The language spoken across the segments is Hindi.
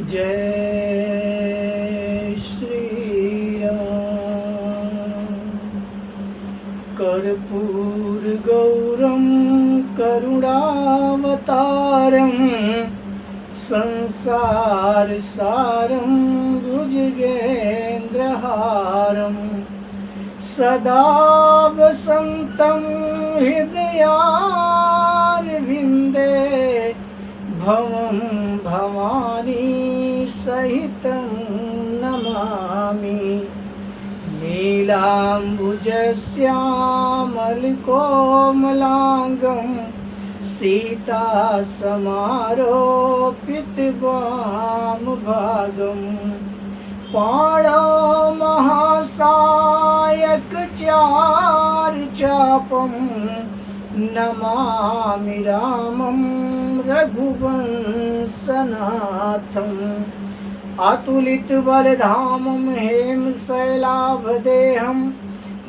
जय श्री राम। कर्पूरगौरं करुणावतारं संसारसारं भुजगेन्द्रहारं सदा वसन्तं हृदयारविन्दे भवं भवानी सहितं नमामि। नीलाम्बुजश्यामलकोमलाङ्गं सीतासमारोपितवामभागं पाणौ महासायकचारुचापं नमामि रामं रघुवंशनाथम्। अतुलितबलधामं हेमशैलाभदेहं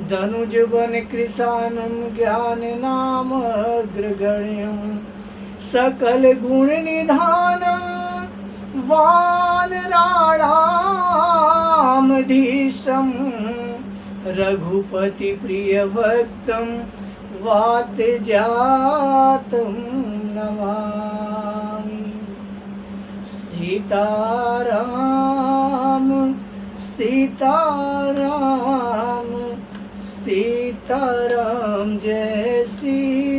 धनुजवनकृशानं ज्ञाननामग्रगण्यं सकलगुणनिधानं वानराणामधीशं रघुपतिप्रियभक्तं वातजातं नमामि। सीताराम सीताराम सीताराम जय सीताराम।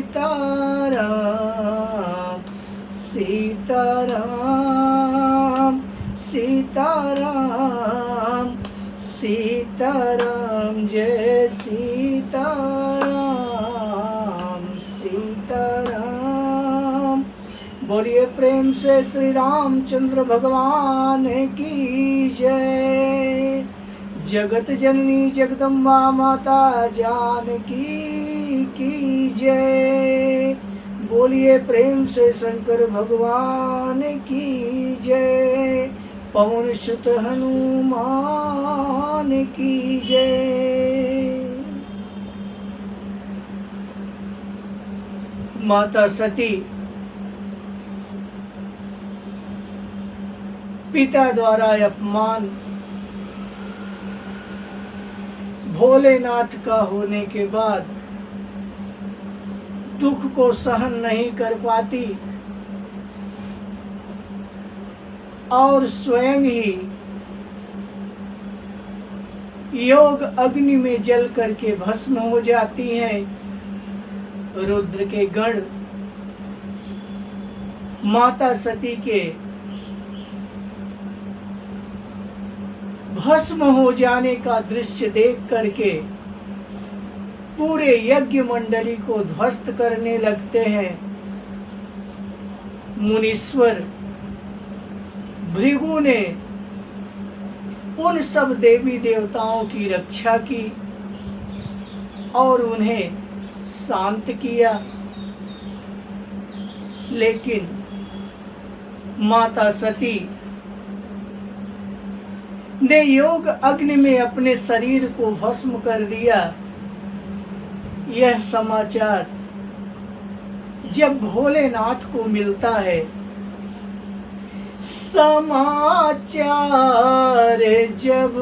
सीताराम सीताराम सीताराम जय सीताराम। सीताराम बोलिए प्रेम से श्री रामचंद्र भगवान की जय। जगत जननी जगदम्बा माता जानकी की जय। बोलिए प्रेम से शंकर भगवान की जय। पवन सुत हनुमान की जय। माता सती पिता द्वारा अपमान भोलेनाथ का होने के बाद दुख को सहन नहीं कर पाती और स्वयं ही योग अग्नि में जल करके भस्म हो जाती हैं। रुद्र के गण माता सती के भस्म हो जाने का दृश्य देख करके पूरे यज्ञ मंडली को ध्वस्त करने लगते हैं। मुनीश्वर भृगु ने उन सब देवी देवताओं की रक्षा की और उन्हें शांत किया, लेकिन माता सती ने योग अग्नि में अपने शरीर को भस्म कर दिया। यह समाचार जब भोलेनाथ को मिलता है, समाचार जब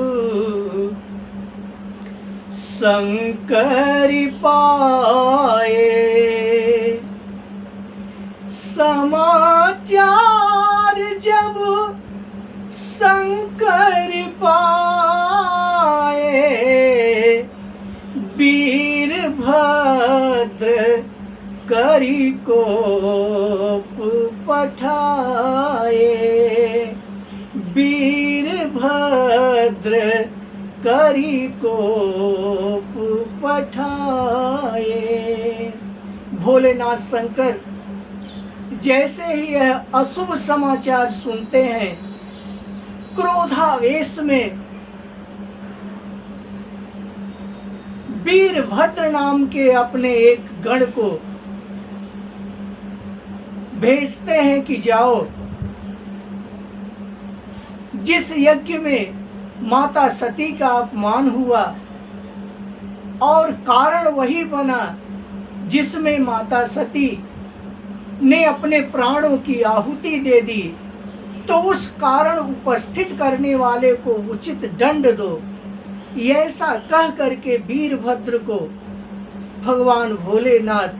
शंकर पाए, समाचार जब शंकर पाए, वीरभद्र करी कोप पठाए, वीरभद्र करी कोप पठाए। भोलेनाथ शंकर जैसे ही यह अशुभ समाचार सुनते हैं, क्रोधावेश में वीरभद्र नाम के अपने एक गण को भेजते हैं कि जाओ, जिस यज्ञ में माता सती का अपमान हुआ और कारण वही बना जिसमें माता सती ने अपने प्राणों की आहुति दे दी, तो उस कारण उपस्थित करने वाले को उचित दंड दो। ऐसा कह करके वीरभद्र को भगवान भोलेनाथ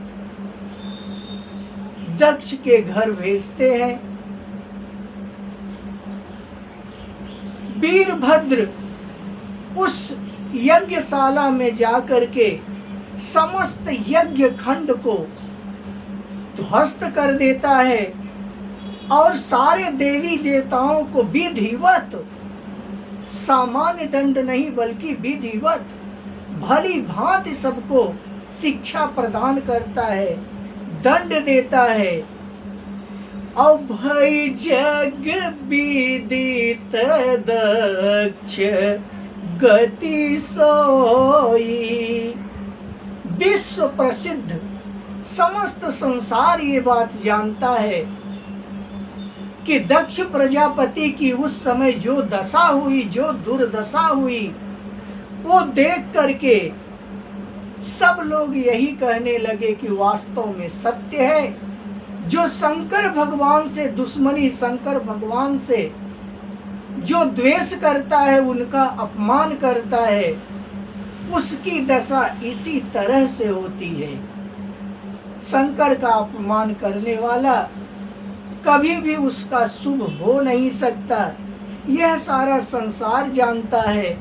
दक्ष के घर भेजते हैं। वीरभद्र उस यज्ञशाला में जाकर के समस्त यज्ञ खंड को ध्वस्त कर देता है और सारे देवी देवताओं को विधिवत, सामान्य दंड नहीं बल्कि विधिवत भली भांति सबको शिक्षा प्रदान करता है, दंड देता है। अभय जग विदित दक्ष गति सोई। विश्व प्रसिद्ध समस्त संसार ये बात जानता है कि दक्ष प्रजापति की उस समय जो दशा हुई, जो दुर्दशा हुई, वो देख करके सब लोग यही कहने लगे कि वास्तव में सत्य है। जो शंकर भगवान से दुश्मनी, शंकर भगवान से जो द्वेष करता है, उनका अपमान करता है, उसकी दशा इसी तरह से होती है। शंकर का अपमान करने वाला कभी भी उसका शुभ हो नहीं सकता। यह सारा संसार जानता है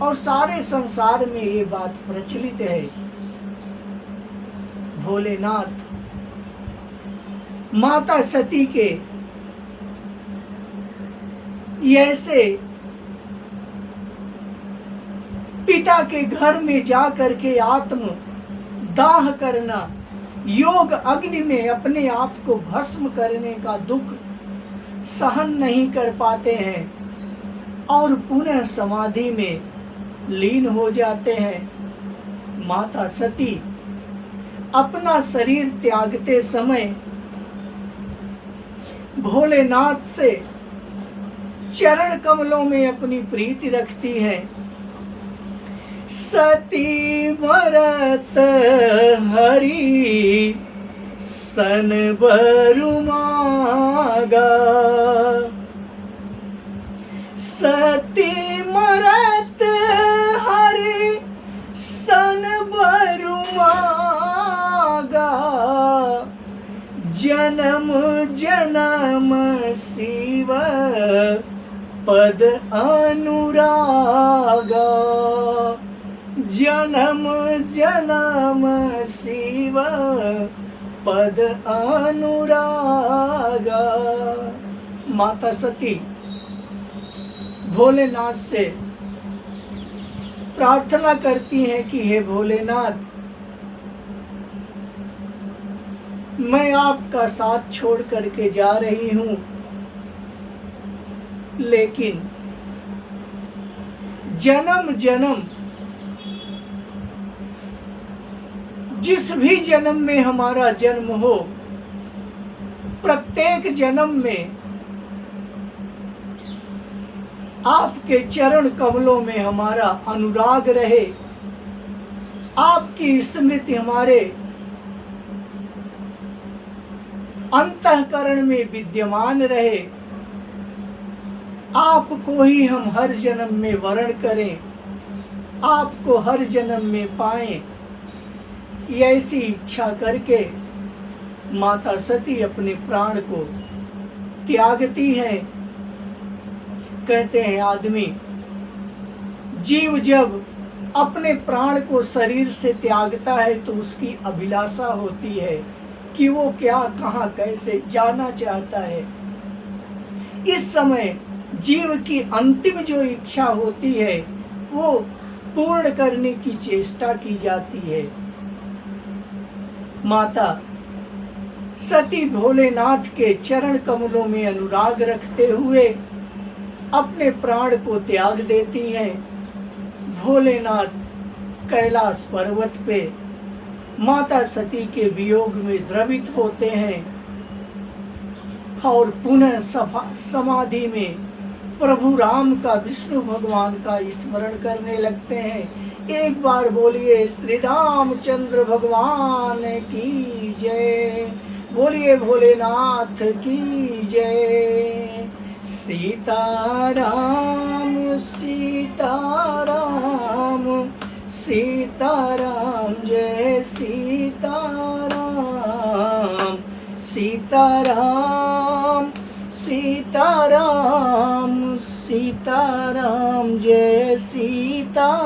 और सारे संसार में ये बात प्रचलित है। भोलेनाथ माता सती के ऐसे पिता के घर में जा करके आत्म दाह करना, योग अग्नि में अपने आप को भस्म करने का दुख सहन नहीं कर पाते हैं और पुनः समाधि में लीन हो जाते हैं। माता सती अपना शरीर त्यागते समय भोलेनाथ से चरण कमलों में अपनी प्रीति रखती है। सती मरत हरि सन बरुमागा। सती मरत हरि सन बरुमागा। जन्म जन्म शिव पद अनुरागा। जन्म जन्म शिव पद अनुरागा। माता सती भोलेनाथ से प्रार्थना करती हैं कि हे भोलेनाथ, मैं आपका साथ छोड़ करके जा रही हूं, लेकिन जन्म जन्म जिस भी जन्म में हमारा जन्म हो, प्रत्येक जन्म में आपके चरण कमलों में हमारा अनुराग रहे, आपकी स्मृति हमारे अंतःकरण में विद्यमान रहे, आपको ही हम हर जन्म में वरण करें, आपको हर जन्म में पाएं। ऐसी इच्छा करके माता सती अपने प्राण को त्यागती है। कहते हैं आदमी, जीव जब अपने प्राण को शरीर से त्यागता है तो उसकी अभिलाषा होती है कि वो क्या, कहाँ, कैसे जाना चाहता है। इस समय जीव की अंतिम जो इच्छा होती है वो पूर्ण करने की चेष्टा की जाती है। माता सती भोलेनाथ के चरण कमलों में अनुराग रखते हुए अपने प्राण को त्याग देती हैं। भोलेनाथ कैलाश पर्वत पे माता सती के वियोग में द्रवित होते हैं और पुनः समाधि में प्रभु राम का, विष्णु भगवान का स्मरण करने लगते हैं। एक बार बोलिए श्री रामचंद्र भगवान की जय, बोलिए भोलेनाथ की जय। सीताराम सीताराम सीताराम जय सीताराम सीताराम सीताराम सीताराम जय सीता